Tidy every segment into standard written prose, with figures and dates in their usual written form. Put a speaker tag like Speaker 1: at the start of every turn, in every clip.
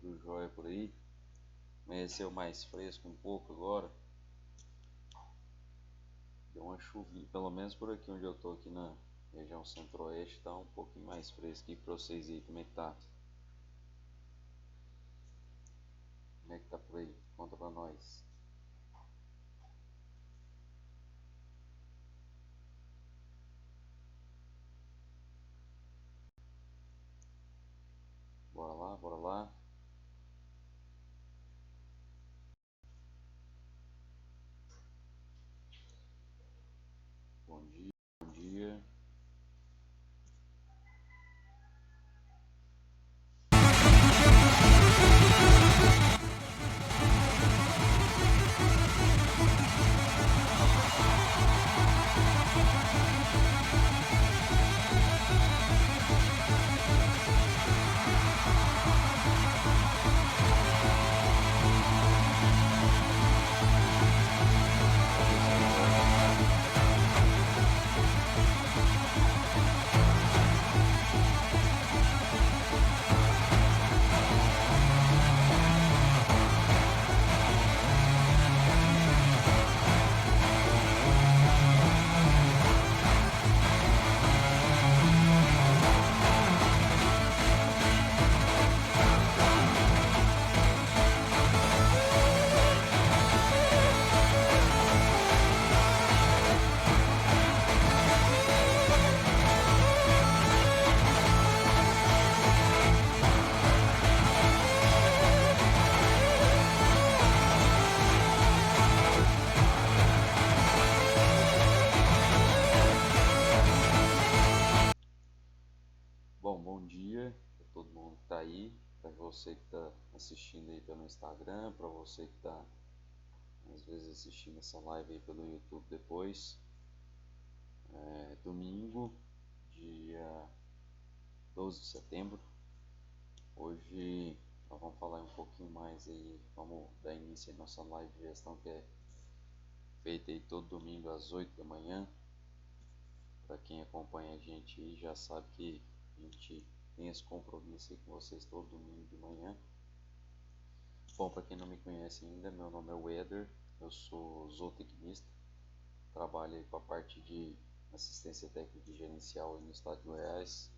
Speaker 1: tudo jóia por aí. Amanheceu mais fresco um pouco agora. Deu uma chuvinha, pelo menos por aqui onde eu tô, aqui na região centro-oeste, tá um pouquinho mais fresco. E pra vocês aí, como é que tá? Como é que tá por aí? Conta pra nós. Bora lá, bora lá. Bom dia, bom dia. Bom dia para todo mundo que tá aí, para você que tá assistindo aí pelo Instagram, para você que tá às vezes assistindo essa live aí pelo YouTube depois. Domingo, dia 12 de setembro. Hoje nós vamos falar um pouquinho mais aí, vamos dar início à nossa live de gestão que é feita aí todo domingo às 8 da manhã. Para quem acompanha a gente aí já sabe que a gente tem esse compromisso aí com vocês todo domingo de manhã. Bom, para quem não me conhece ainda, meu nome é Weder, eu sou zootecnista, trabalho aí com a parte de assistência técnica e gerencial aí no estado de Goiás,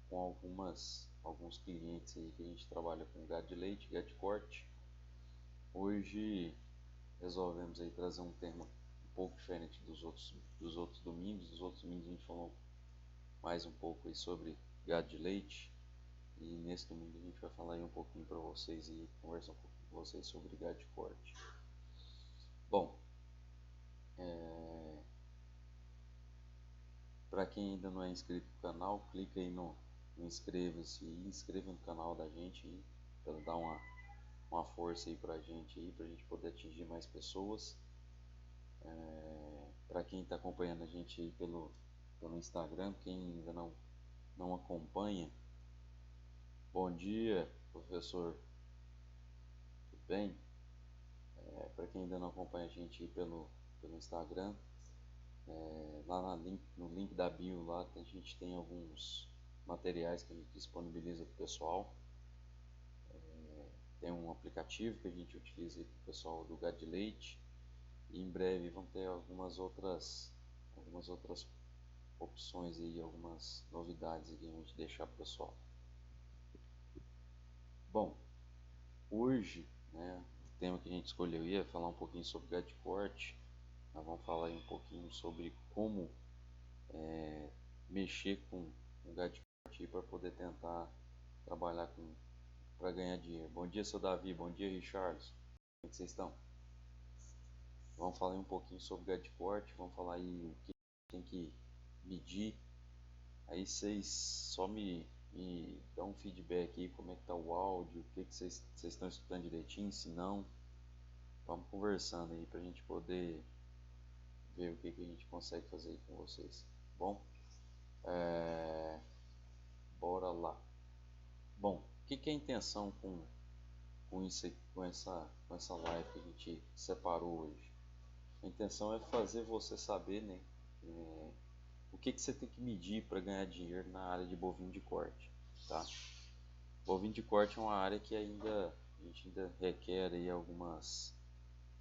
Speaker 1: com alguns clientes aí que a gente trabalha com gado de leite, gado de corte. Hoje resolvemos aí trazer um tema um pouco diferente dos outros domingos. Dos outros domingos a gente falou mais um pouco aí sobre gado de leite. E nesse domingo a gente vai falar aí um pouquinho para vocês e conversar um pouquinho com vocês sobre gado de corte. Bom, para quem ainda não é inscrito no canal, clica aí no inscreva-se e inscreva no canal da gente aí, para dar uma força aí pra gente aí, pra gente poder atingir mais pessoas. Para quem está acompanhando a gente aí pelo Instagram, quem ainda não acompanha, bom dia, professor, tudo bem? Para quem ainda não acompanha a gente aí pelo Instagram, lá no link da bio lá a gente tem alguns materiais que a gente disponibiliza para o pessoal. Tem um aplicativo que a gente utiliza para o pessoal do gado de leite. E em breve vão ter algumas outras opções aí, algumas novidades aí que a gente deixar para o pessoal. Bom, hoje, né, o tema que a gente escolheu é falar um pouquinho sobre gado de corte. Nós vamos falar aí um pouquinho sobre como mexer com o gado de corte para poder tentar trabalhar para ganhar dinheiro. Bom dia, seu Davi. Bom dia, Richards. Como é que vocês estão? Vamos falar um pouquinho sobre gado de corte. Vamos falar aí o que tem que medir. Aí vocês só me dão um feedback aí, como é que tá o áudio, o que vocês estão escutando direitinho, se não, vamos conversando aí pra gente poder ver o que a gente consegue fazer aí com vocês. Bom, bora lá. Bom, o que é a intenção com isso aí, com essa live que a gente separou hoje? A intenção é fazer você saber, né, o que você tem que medir para ganhar dinheiro na área de bovino de corte, tá? Bovino de corte é uma área que a gente ainda requer aí algumas,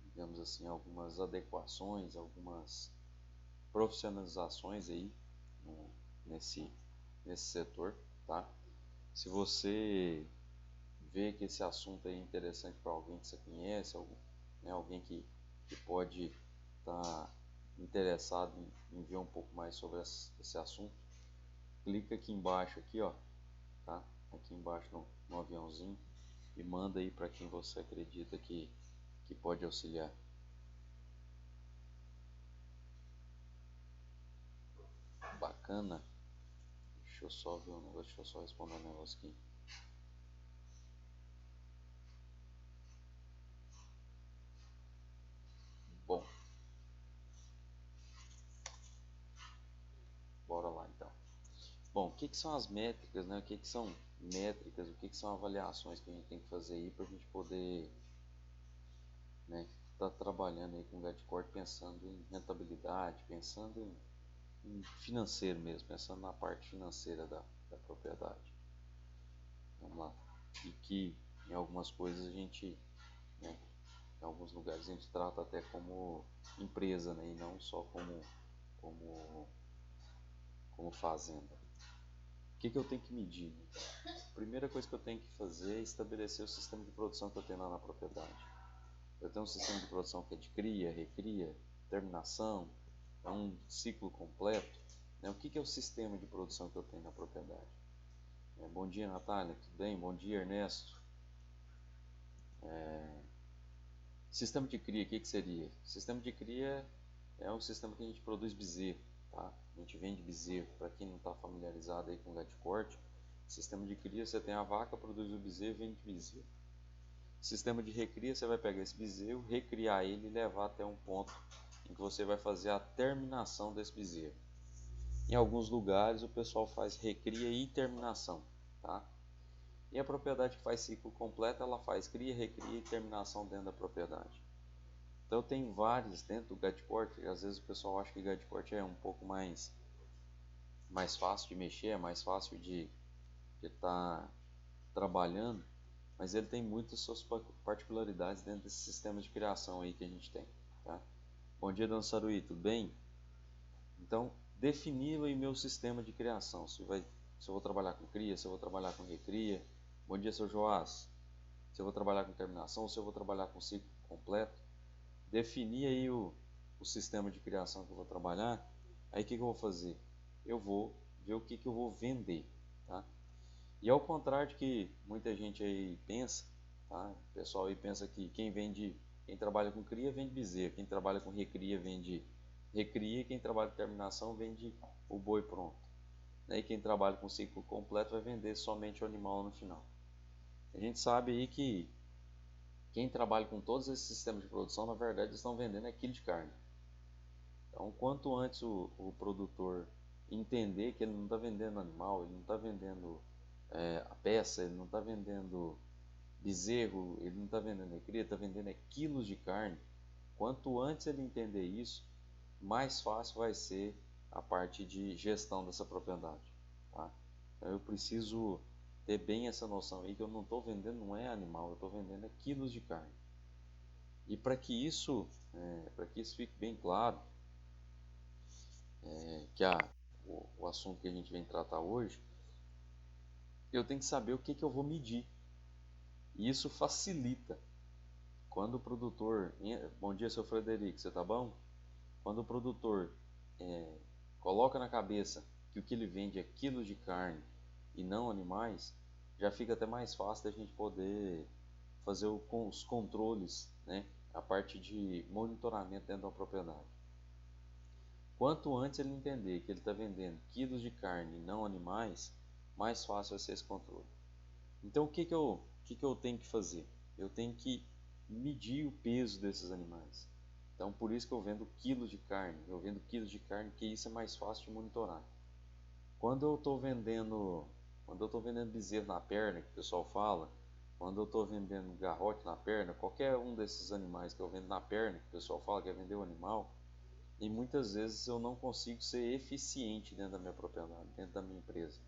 Speaker 1: digamos assim, algumas adequações, algumas profissionalizações aí no- nesse, nesse setor, tá? Se você vê que esse assunto é interessante para alguém que você conhece, algum, né, alguém que pode estar interessado em ver um pouco mais sobre esse assunto, clica aqui embaixo, aqui, ó, tá? Aqui embaixo no aviãozinho e manda aí para quem você acredita que pode auxiliar. Bacana. Deixa eu só ver um negócio, deixa eu só responder um negócio aqui. Bom, bora lá então. Bom, o que, que são as métricas, né? O que, que são métricas, o que, que são avaliações que a gente tem que fazer aí para a gente poder, né, estar trabalhando aí com o gado corte pensando em rentabilidade, pensando em financeiro mesmo, pensando na parte financeira da propriedade. Vamos lá. E que em algumas coisas a gente, né, em alguns lugares a gente trata até como empresa, né, e não só como, como fazenda. O que, que eu tenho que medir? A primeira coisa que eu tenho que fazer é estabelecer o sistema de produção que eu tenho lá na propriedade. Eu tenho um sistema de produção que é de cria, recria, terminação, é um ciclo completo. Né? O que, que é o sistema de produção que eu tenho na propriedade? Bom dia, Natália, tudo bem? Bom dia, Ernesto. Sistema de cria, o que, que seria? Sistema de cria é um sistema que a gente produz bezerro, tá? A gente vende bezerro. Para quem não está familiarizado aí com gado de corte, sistema de cria, você tem a vaca, produz o bezerro, vende bezerro. Sistema de recria, você vai pegar esse bezerro, recriar ele e levar até um ponto em que você vai fazer a terminação desse bezerro. Em alguns lugares o pessoal faz recria e terminação, tá? E a propriedade que faz ciclo completo, ela faz cria, recria e terminação dentro da propriedade. Então tem vários dentro do gado corte. Às vezes o pessoal acha que gado corte é um pouco mais fácil de mexer, é mais fácil de estar trabalhando, mas ele tem muitas suas particularidades dentro desse sistema de criação aí que a gente tem, tá? Bom dia, Dona Saruí, tudo bem? Então, definir aí meu sistema de criação, se eu vou trabalhar com cria, se eu vou trabalhar com recria. Bom dia, seu Joás. Se eu vou trabalhar com terminação, se eu vou trabalhar com ciclo completo. Definir aí o sistema de criação que eu vou trabalhar. Aí o que, que eu vou fazer? Eu vou ver o que, que eu vou vender, tá? E ao contrário de que muita gente aí pensa, tá? O pessoal aí pensa que quem trabalha com cria vende bezerro, quem trabalha com recria vende recria, quem trabalha com terminação vende o boi pronto. Né? E quem trabalha com ciclo completo vai vender somente o animal no final. A gente sabe aí que quem trabalha com todos esses sistemas de produção, na verdade, estão vendendo é quilo de carne. Então, quanto antes o produtor entender que ele não está vendendo animal, ele não está vendendo a peça, ele não está vendendo bezerro, ele não está vendendo recria, está vendendo quilos de carne. Quanto antes ele entender isso, mais fácil vai ser a parte de gestão dessa propriedade. Tá? Então, eu preciso ter bem essa noção aí que eu não estou vendendo, não é animal, eu estou vendendo quilos de carne. E para que isso fique bem claro, que o assunto que a gente vem tratar hoje, eu tenho que saber o que, que eu vou medir. E isso facilita. Quando o produtor. Bom dia, seu Frederico, você tá bom? Quando o produtor é, coloca na cabeça que o que ele vende é quilos de carne e não animais, já fica até mais fácil da gente poder fazer os controles, né? A parte de monitoramento dentro da propriedade. Quanto antes ele entender que ele está vendendo quilos de carne e não animais, mais fácil vai ser esse controle. Então o que eu tenho que fazer? Eu tenho que medir o peso desses animais. Então por isso que eu vendo quilos de carne. Eu vendo quilos de carne, porque isso é mais fácil de monitorar. Quando eu estou vendendo, quando eu estou vendendo bezerro na perna, que o pessoal fala, quando eu estou vendendo garrote na perna, qualquer um desses animais que eu vendo na perna, que o pessoal fala que é vender o animal, e muitas vezes eu não consigo ser eficiente dentro da minha propriedade, dentro da minha empresa.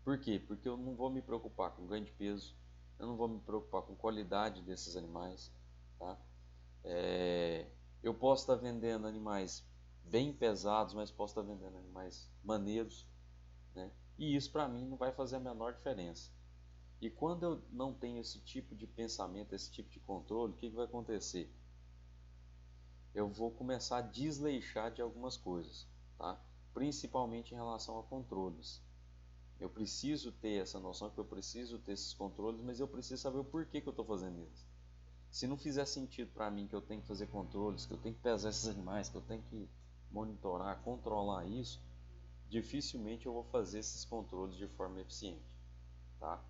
Speaker 1: Por quê? Porque eu não vou me preocupar com ganho de peso, eu não vou me preocupar com qualidade desses animais, tá? Eu posso estar vendendo animais bem pesados, mas posso estar vendendo animais maneiros, né? E isso para mim não vai fazer a menor diferença. E quando eu não tenho esse tipo de pensamento, esse tipo de controle, o que vai acontecer? Eu vou começar a desleixar de algumas coisas, tá? Principalmente em relação a controles. Eu preciso ter essa noção que eu preciso ter esses controles, mas eu preciso saber o porquê que eu estou fazendo isso. Se não fizer sentido para mim que eu tenho que fazer controles, que eu tenho que pesar esses animais, que eu tenho que monitorar, controlar isso, dificilmente eu vou fazer esses controles de forma eficiente, tá?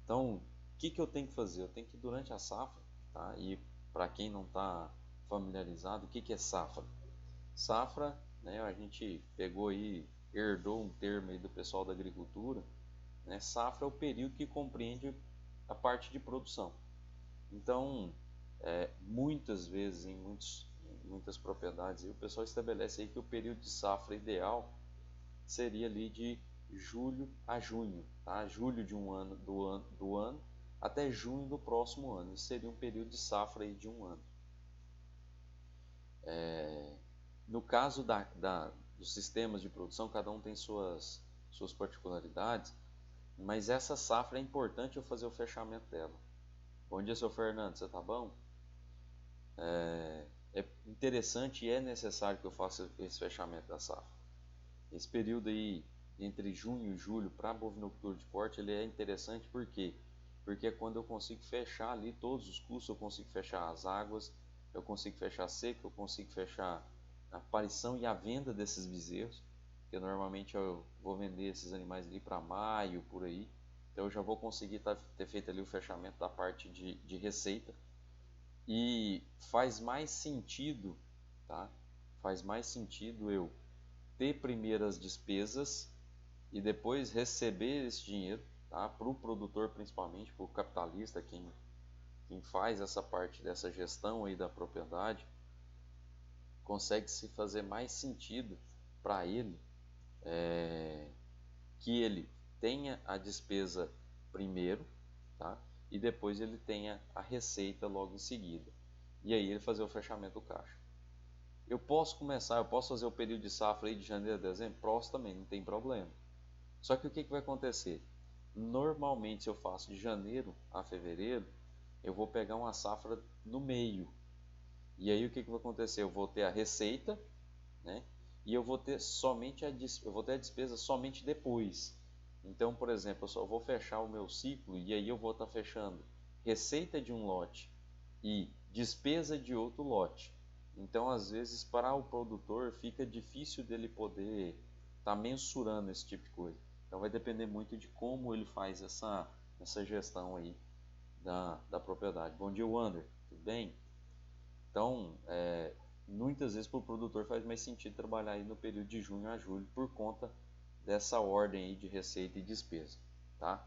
Speaker 1: Então, o que eu tenho que fazer? Eu tenho que, durante a safra, tá? E para quem não está familiarizado, o que é safra? Safra, né, a gente pegou aí, herdou um termo aí do pessoal da agricultura, né? Safra é o período que compreende a parte de produção. Então, muitas vezes, em muitas propriedades, o pessoal estabelece aí que o período de safra ideal seria ali de julho a junho, tá? Julho de um ano do ano até junho do próximo ano. Isso seria um período de safra aí de um ano. No caso dos sistemas de produção, cada um tem suas particularidades, mas essa safra é importante eu fazer o fechamento dela. Bom dia, seu Fernando, você tá bom? É interessante e é necessário que eu faça esse fechamento da safra. Esse período aí entre junho e julho para a bovinocultura de corte ele é interessante por quê? Porque é quando eu consigo fechar ali todos os custos, eu consigo fechar as águas, eu consigo fechar a seca, eu consigo fechar a aparição e a venda desses bezerros, que normalmente eu vou vender esses animais ali para maio, por aí. Então eu já vou conseguir ter feito ali o fechamento da parte de receita. E faz mais sentido, tá? Faz mais sentido eu ter primeiras despesas e depois receber esse dinheiro, tá? Para o produtor principalmente, para o capitalista, quem faz essa parte dessa gestão aí da propriedade, consegue se fazer mais sentido para ele que ele tenha a despesa primeiro, tá? E depois ele tenha a receita logo em seguida. E aí ele fazer o fechamento do caixa. Eu posso fazer o período de safra aí de janeiro a dezembro? Posso também, não tem problema. Só que o que vai acontecer? Normalmente, se eu faço de janeiro a fevereiro, eu vou pegar uma safra no meio. E aí o que vai acontecer? Eu vou ter a receita, né? E eu vou ter a despesa somente depois. Então, por exemplo, eu só vou fechar o meu ciclo e aí eu vou estar fechando receita de um lote e despesa de outro lote. Então, às vezes, para o produtor fica difícil dele poder estar mensurando esse tipo de coisa. Então, vai depender muito de como ele faz essa gestão aí da propriedade. Bom dia, Wander. Tudo bem? Então, muitas vezes para o produtor faz mais sentido trabalhar aí no período de junho a julho por conta dessa ordem aí de receita e despesa, tá?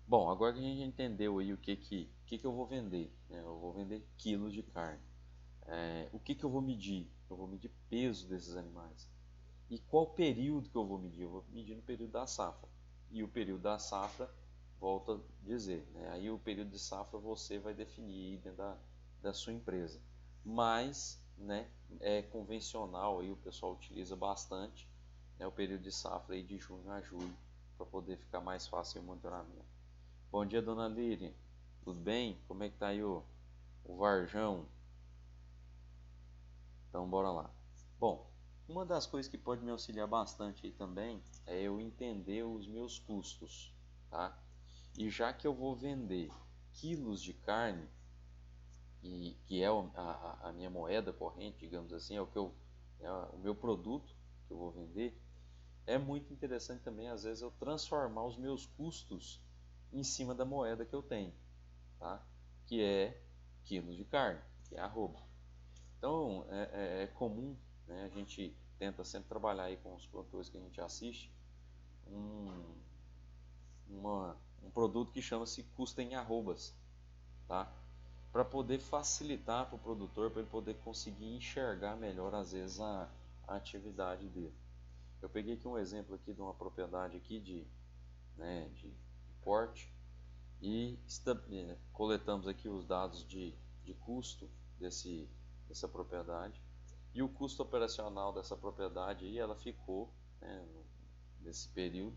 Speaker 1: Bom, agora que a gente entendeu aí o que eu vou vender, né? Eu vou vender quilos de carne. O que eu vou medir? Eu vou medir peso desses animais. E qual período que eu vou medir? Eu vou medir no período da safra. E o período da safra, volto a dizer, né? Aí o período de safra você vai definir dentro da sua empresa. Mas, né, é convencional, aí o pessoal utiliza bastante, né, o período de safra aí de junho a julho, para poder ficar mais fácil o monitoramento. Bom dia, dona Líria. Tudo bem? Como é que tá aí o Varjão? Então, bora lá. Bom, uma das coisas que pode me auxiliar bastante aí também é eu entender os meus custos, tá? E já que eu vou vender quilos de carne, que é a minha moeda corrente, digamos assim, é o meu produto que eu vou vender, é muito interessante também, às vezes, eu transformar os meus custos em cima da moeda que eu tenho, tá? Que é quilos de carne, que é arroba. Então, é comum, né, a gente tenta sempre trabalhar aí com os produtores que a gente assiste, um, um produto que chama-se custo em arrobas, tá? Para poder facilitar para o produtor, para ele poder conseguir enxergar melhor, às vezes, a atividade dele. Eu peguei aqui um exemplo aqui de uma propriedade aqui né, de porte, e coletamos aqui os dados de custo dessa propriedade, e o custo operacional dessa propriedade aí, ela ficou, né, nesse período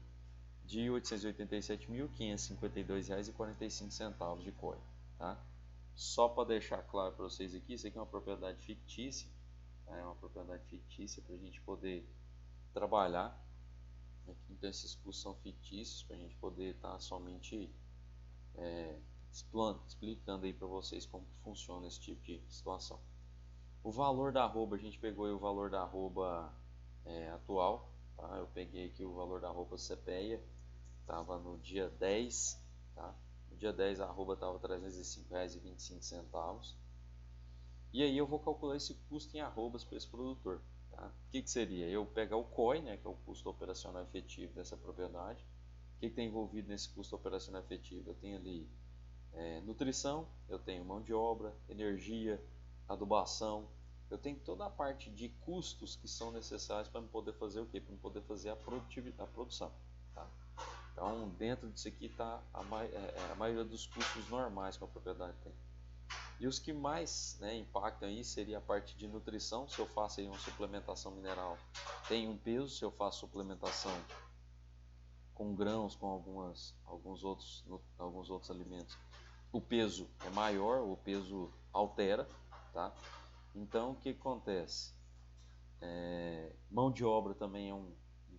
Speaker 1: de R$ 887.552,45 de COI, tá? Só para deixar claro para vocês aqui, isso aqui é uma propriedade fictícia, tá? É uma propriedade fictícia para a gente poder trabalhar. Então esses custos são fictícios para a gente poder estar somente explicando aí para vocês como que funciona esse tipo de situação. O valor da arroba, a gente pegou aí o valor da arroba atual, tá? Eu peguei aqui o valor da arroba CPEA, estava no dia 10, tá? No dia 10 a arroba estava R$ 305,25. E aí eu vou calcular esse custo em arrobas para esse produtor. Tá? O que seria? Eu pegar o COI, né, que é o custo operacional efetivo dessa propriedade. O que está envolvido nesse custo operacional efetivo? Eu tenho ali nutrição, eu tenho mão de obra, energia, adubação. Eu tenho toda a parte de custos que são necessários para poder fazer o quê? Para poder fazer a produção. Tá? Então, dentro disso aqui está a maioria dos custos normais que a propriedade tem. E os que mais, né, impactam aí seria a parte de nutrição. Se eu faço aí uma suplementação mineral, tem um peso. Se eu faço suplementação com grãos, com alguns outros alimentos, o peso é maior, o peso altera, tá? Então, o que acontece? Mão de obra também é um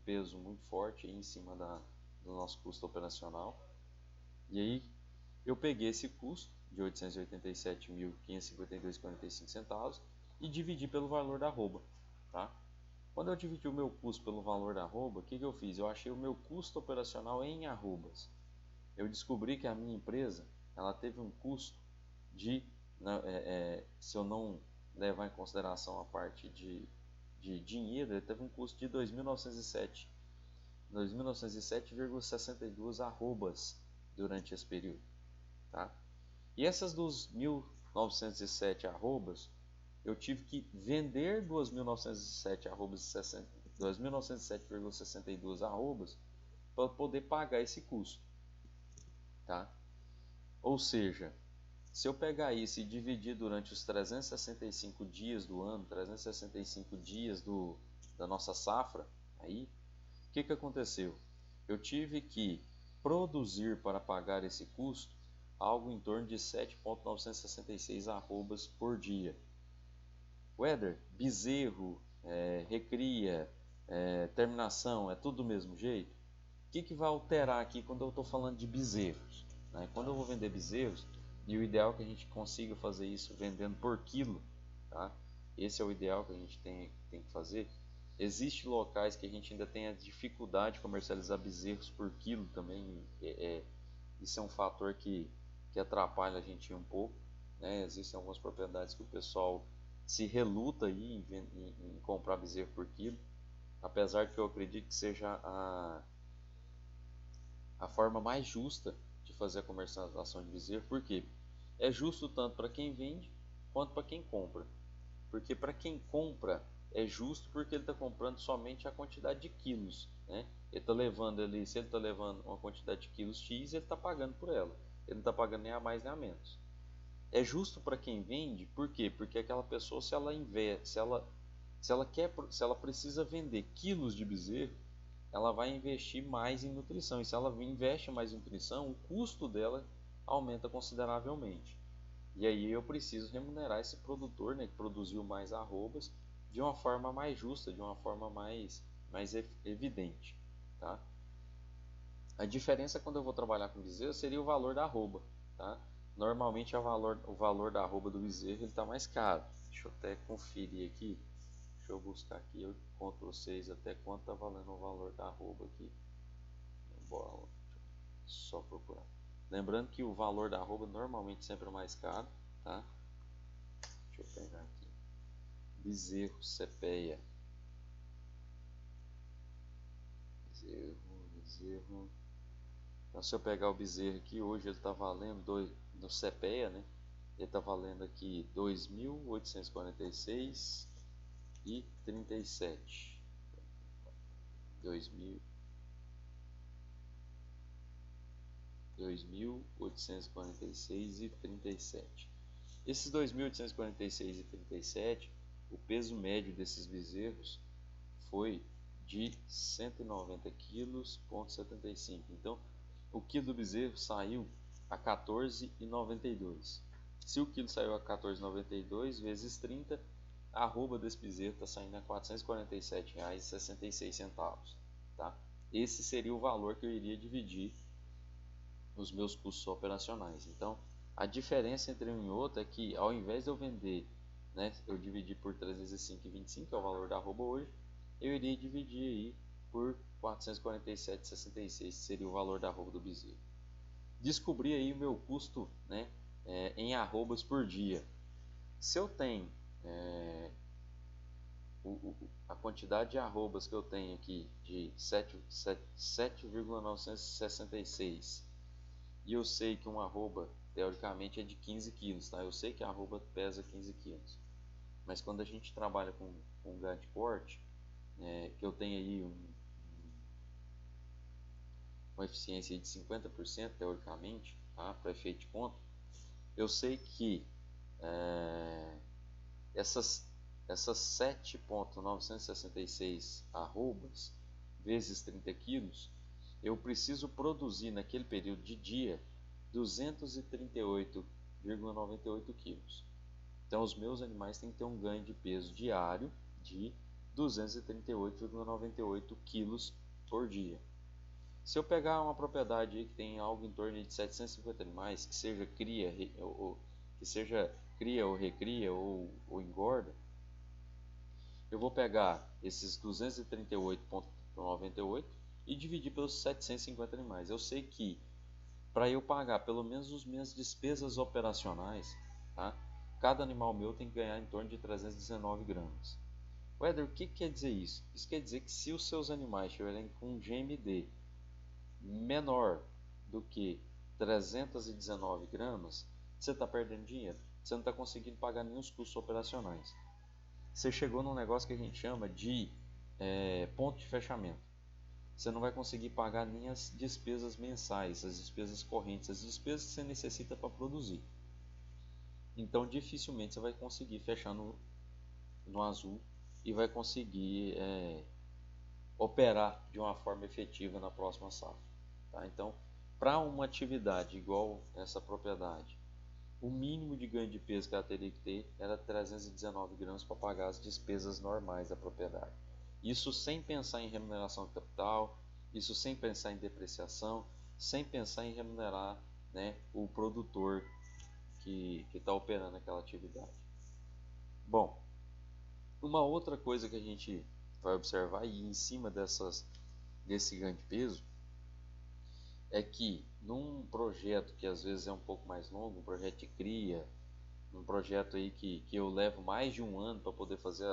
Speaker 1: peso muito forte em cima do nosso custo operacional. E aí, eu peguei esse custo de R$ 887.552,45 e dividi pelo valor da arroba, tá? Quando eu dividi o meu custo pelo valor da arroba, o que eu fiz? Eu achei o meu custo operacional em arrobas. Eu descobri que a minha empresa, ela teve um custo de, se eu não levar em consideração a parte de dinheiro, ele teve um custo de 2.907,62 arrobas durante esse período, tá? E essas 2.907 arrobas, eu tive que vender 2.907 arrobas, 2.907,62 arrobas para poder pagar esse custo, tá? Ou seja, se eu pegar isso e dividir durante os 365 dias do ano, 365 dias da nossa safra, aí, o que aconteceu? Eu tive que produzir para pagar esse custo algo em torno de 7.966 arrobas por dia. Weather, bezerro, recria, terminação, é tudo do mesmo jeito? O que vai alterar aqui quando eu estou falando de bezerros? Né? Quando eu vou vender bezerros, e o ideal é que a gente consiga fazer isso vendendo por quilo, tá? Esse é o ideal que a gente tem que fazer. Existem locais que a gente ainda tem a dificuldade de comercializar bezerros por quilo também. Isso é um fator que atrapalha a gente um pouco. Né? Existem algumas propriedades que o pessoal se reluta aí em comprar bezerro por quilo, apesar que eu acredito que seja a forma mais justa de fazer a comercialização de bezerro. Por quê? É justo tanto para quem vende quanto para quem compra. Porque para quem compra é justo porque ele está comprando somente a quantidade de quilos, né? Ele está levando ali, se ele está levando uma quantidade de quilos X, ele está pagando por ela. Ele não está pagando nem a mais nem a menos. É justo para quem vende, por quê? Porque aquela pessoa, se ela precisa vender quilos de bezerro, ela vai investir mais em nutrição. E se ela investe mais em nutrição, o custo dela aumenta consideravelmente. E aí eu preciso remunerar esse produtor, né, que produziu mais arrobas, de uma forma mais justa, de uma forma mais evidente, tá? A diferença quando eu vou trabalhar com bezerro seria o valor da arroba, tá? Normalmente o valor da arroba do bezerro ele está mais caro. Deixa eu até conferir aqui. Deixa eu buscar aqui, eu conto para vocês até quanto está valendo o valor da arroba aqui. Bora, só procurar. Lembrando que o valor da arroba normalmente sempre é mais caro, tá? Deixa eu pegar aqui. Bezerro, CPEA. Bezerro. Então, se eu pegar o bezerro aqui, hoje ele está valendo, no CPEA, né? Ele está valendo aqui 2.846,37. 2.000. 2.846,37. Esses 2.846,37, o peso médio desses bezerros foi de 190 quilos, 75. Então, o quilo do bezerro saiu a 14,92. Se o quilo saiu a 14,92 vezes 30, a arroba desse bezerro está saindo a R$ 447,66. Tá? Esse seria o valor que eu iria dividir nos meus custos operacionais. Então, a diferença entre um e outro é que, ao invés de eu vender, né, eu dividir por 3 vezes 5,25, que é o valor da arroba hoje, eu iria dividir aí por 447,66, que seria o valor da arroba do bezerro. Descobri aí o meu custo, né, em arrobas por dia. Se eu tenho a quantidade de arrobas que eu tenho aqui de 7,966 e eu sei que uma arroba teoricamente é de 15 quilos, tá? Eu sei que a arroba pesa 15 quilos, mas quando a gente trabalha com gado de corte, que eu tenho aí uma eficiência de 50% teoricamente, tá? Para efeito de conta, eu sei que essas 7,966 arrobas vezes 30 quilos, eu preciso produzir naquele período de dia 238,98 quilos. Então, os meus animais têm que ter um ganho de peso diário de 238,98 quilos por dia. Se eu pegar uma propriedade aí que tem algo em torno de 750 animais, que seja cria ou recria ou engorda, eu vou pegar esses 238,98 e dividir pelos 750 animais. Eu sei que para eu pagar pelo menos as minhas despesas operacionais, tá? Cada animal meu tem que ganhar em torno de 319 gramas. Éder, o que quer dizer isso? Isso quer dizer que se os seus animais estiverem com um GMD menor do que 319 gramas, você está perdendo dinheiro. Você não está conseguindo pagar nenhum custos operacionais. Você chegou num negócio que a gente chama de ponto de fechamento. Você não vai conseguir pagar nem as despesas mensais, as despesas correntes, as despesas que você necessita para produzir. Então, dificilmente você vai conseguir fechar no azul e vai conseguir operar de uma forma efetiva na próxima safra. Tá? Então, para uma atividade igual essa propriedade, o mínimo de ganho de peso que ela teria que ter era 319 gramas para pagar as despesas normais da propriedade. Isso sem pensar em remuneração de capital, isso sem pensar em depreciação, sem pensar em remunerar, né, o produtor que está operando aquela atividade. Bom, uma outra coisa que a gente vai observar e em cima desse ganho de peso é que num projeto que às vezes é um pouco mais longo, um projeto de cria, um projeto aí que eu levo mais de um ano para poder fazer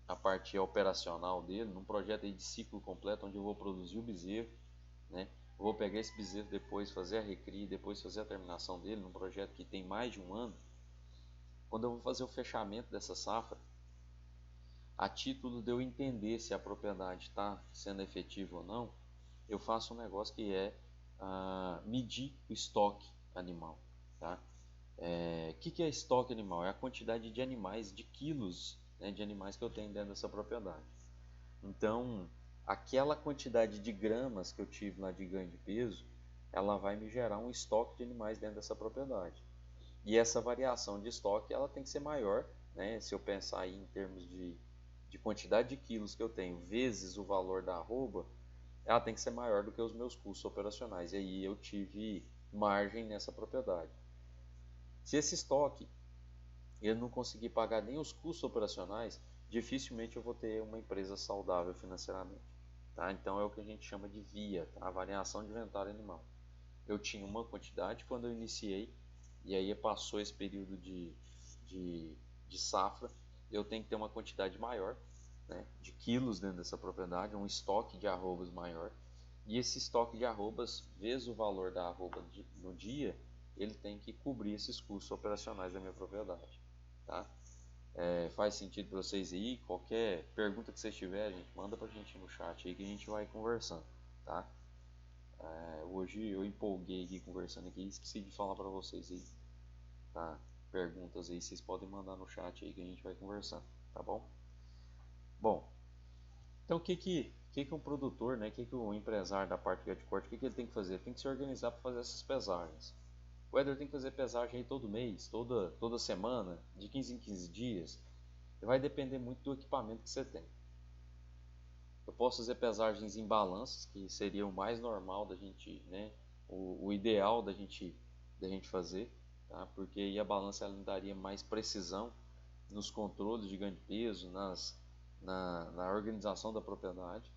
Speaker 1: a parte operacional dele, num projeto aí de ciclo completo, onde eu vou produzir o bezerro, né? Eu vou pegar esse bezerro depois, fazer a recria, depois fazer a terminação dele, num projeto que tem mais de um ano. Quando eu vou fazer o fechamento dessa safra, a título de eu entender se a propriedade está sendo efetiva ou não, eu faço um negócio que é medir o estoque animal. Tá? Que é estoque animal? É a quantidade de animais, de quilos, né, de animais que eu tenho dentro dessa propriedade. Então, aquela quantidade de gramas que eu tive lá de ganho de peso, ela vai me gerar um estoque de animais dentro dessa propriedade. E essa variação de estoque ela tem que ser maior, né? Se eu pensar aí em termos de quantidade de quilos que eu tenho vezes o valor da arroba, ela tem que ser maior do que os meus custos operacionais. E aí eu tive margem nessa propriedade. Se esse estoque eu não conseguir pagar nem os custos operacionais, dificilmente eu vou ter uma empresa saudável financeiramente. Tá? Então é o que a gente chama de VIA, tá? A variação de inventário animal. Eu tinha uma quantidade quando eu iniciei, e aí passou esse período de safra, eu tenho que ter uma quantidade maior, né, de quilos dentro dessa propriedade, um estoque de arrobas maior, e esse estoque de arrobas, vezes o valor da arroba no dia, ele tem que cobrir esses custos operacionais da minha propriedade. Tá? Faz sentido para vocês aí? Qualquer pergunta que vocês tiverem, manda para a gente no chat aí que a gente vai conversando. Tá? Hoje eu empolguei aqui conversando aqui, esqueci de falar para vocês aí, tá? Perguntas aí, vocês podem mandar no chat aí que a gente vai conversando, tá bom? Bom, então o que um produtor, né, o que um empresário da parte de corte, o que ele tem que fazer? Ele tem que se organizar para fazer essas pesagens. O Éder tem que fazer pesagem aí todo mês, toda semana, de 15 em 15 dias. Vai depender muito do equipamento que você tem. Eu posso fazer pesagens em balanças, que seria o mais normal da gente, né, o ideal da gente fazer, tá? Porque aí a balança ela me daria mais precisão nos controles de ganho de peso, na organização da propriedade.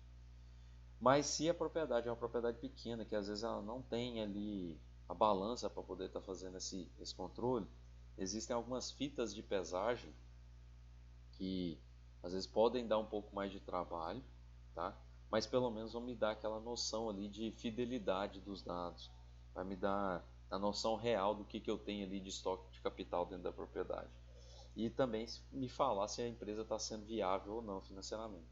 Speaker 1: Mas se a propriedade é uma propriedade pequena, que às vezes ela não tem ali a balança para poder estar fazendo esse controle, existem algumas fitas de pesagem que às vezes podem dar um pouco mais de trabalho, tá? Mas pelo menos vão me dar aquela noção ali de fidelidade dos dados, vai me dar a noção real do que eu tenho ali de estoque de capital dentro da propriedade. E também me falar se a empresa está sendo viável ou não financeiramente.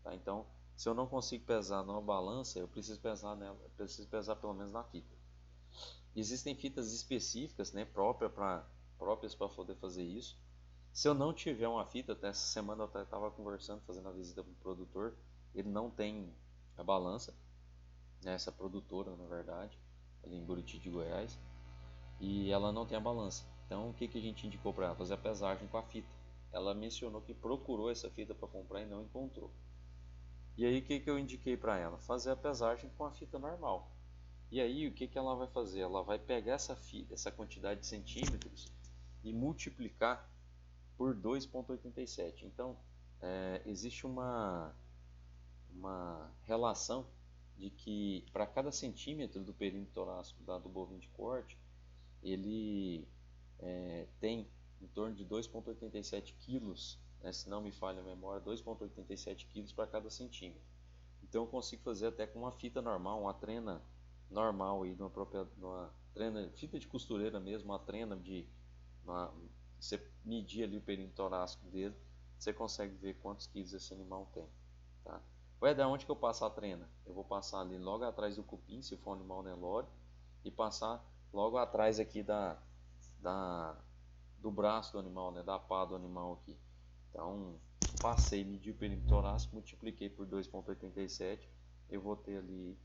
Speaker 1: Tá? Então, se eu não consigo pesar numa balança, eu preciso pesar nela, eu preciso pesar pelo menos na fita. Existem fitas específicas, né, próprias para poder fazer isso. Se eu não tiver uma fita, até essa semana eu estava conversando, fazendo a visita para o produtor, ele não tem a balança, né, essa produtora na verdade, ali em Buriti de Goiás, e ela não tem a balança. Então o que a gente indicou para ela? Fazer a pesagem com a fita. Ela mencionou que procurou essa fita para comprar e não encontrou. E aí o que eu indiquei para ela? Fazer a pesagem com a fita normal. E aí o que ela vai fazer? Ela vai pegar essa fita, essa quantidade de centímetros e multiplicar por 2,87. Então existe uma relação de que para cada centímetro do perímetro torácico do bovino de corte, ele tem em torno de 2,87 quilos, né, se não me falha a memória, 2,87 quilos para cada centímetro. Então eu consigo fazer até com uma fita normal, uma trena normal, aí, numa trena, fita de costureira mesmo, uma trena você medir ali o perímetro torácico dele, você consegue ver quantos quilos esse animal tem. Tá? Vai dar onde que eu passo a trena? Eu vou passar ali logo atrás do cupim, se for um animal Nelore, e passar logo atrás aqui do braço do animal, né, da pá do animal aqui. Então, passei, medi o perímetro torácico, multipliquei por 2,87, eu vou ter ali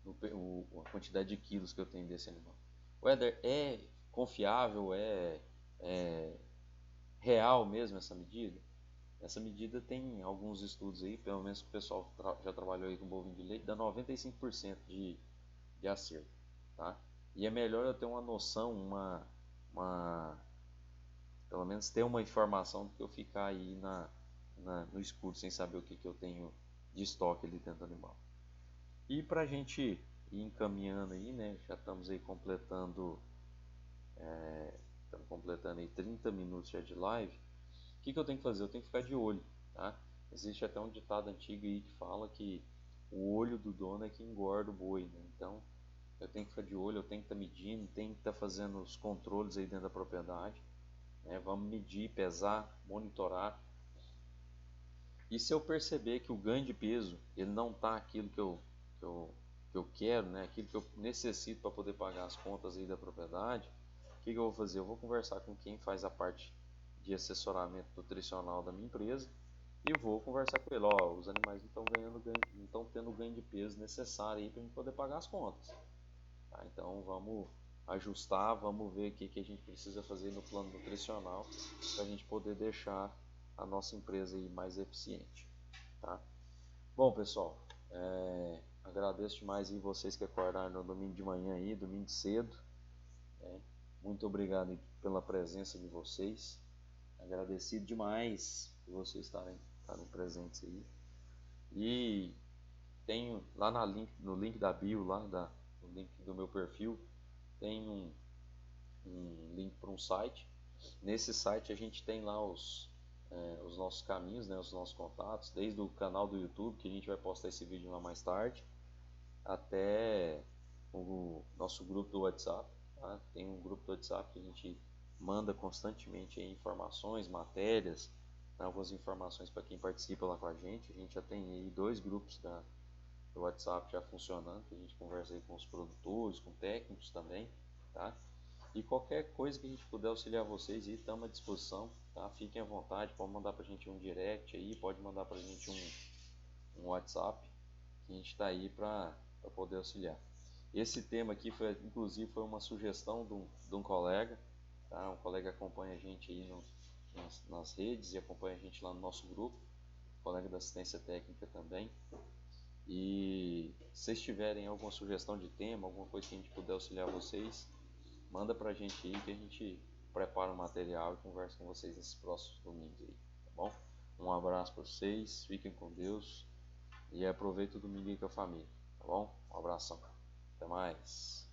Speaker 1: a quantidade de quilos que eu tenho desse animal. O Éder, é confiável, é real mesmo essa medida? Essa medida tem alguns estudos aí, pelo menos que o pessoal já trabalhou aí com bovino de leite, dá 95% de acerto, tá? E é melhor eu ter uma noção, pelo menos ter uma informação do que eu ficar aí no escuro sem saber o que eu tenho de estoque ali dentro do animal. E para a gente ir encaminhando aí, né? Já estamos aí completando aí 30 minutos já de live. O que eu tenho que fazer? Eu tenho que ficar de olho, tá? Existe até um ditado antigo aí que fala que o olho do dono é que engorda o boi, né? Então eu tenho que ficar de olho, eu tenho que estar medindo, tenho que estar fazendo os controles aí dentro da propriedade, né? Vamos medir, pesar, monitorar. E se eu perceber que o ganho de peso ele não está aquilo que eu quero, né? Aquilo que eu necessito para poder pagar as contas aí da propriedade, o que eu vou fazer? Eu vou conversar com quem faz a parte de assessoramento nutricional da minha empresa e vou conversar com ele. Ó, os animais não estão tendo o ganho de peso necessário aí para a gente poder pagar as contas. Tá? Então vamos ajustar, vamos ver o que a gente precisa fazer no plano nutricional para a gente poder deixar a nossa empresa aí mais eficiente. Tá? Bom, pessoal, agradeço demais aí vocês que acordaram no domingo de manhã aí, domingo cedo. Muito obrigado pela presença de vocês. Agradecido demais por vocês estarem presentes aí. E tenho lá no link da bio, no link do meu perfil, tem um link para um site. Nesse site a gente tem lá os nossos caminhos, né, os nossos contatos, desde o canal do YouTube, que a gente vai postar esse vídeo lá mais tarde, até o nosso grupo do WhatsApp. Tá? Tem um grupo do WhatsApp que a gente manda constantemente aí informações, matérias, algumas informações para quem participa lá com a gente. A gente já tem aí 2 grupos do WhatsApp já funcionando, que a gente conversa aí com os produtores, com técnicos também, tá? E qualquer coisa que a gente puder auxiliar vocês aí, estamos à disposição, tá? Fiquem à vontade, pode mandar pra gente um direct aí, pode mandar pra gente um WhatsApp, que a gente está aí para poder auxiliar. Esse tema aqui foi, inclusive, foi uma sugestão de um colega, tá? Um colega acompanha a gente aí nas redes e acompanha a gente lá no nosso grupo, colega da assistência técnica também. E se vocês tiverem alguma sugestão de tema, alguma coisa que a gente puder auxiliar vocês, manda pra gente aí que a gente prepara o material e conversa com vocês nesses próximos domingos aí, tá bom? Um abraço para vocês, fiquem com Deus e aproveita o domingo aí com a família, tá bom? Um abração, até mais.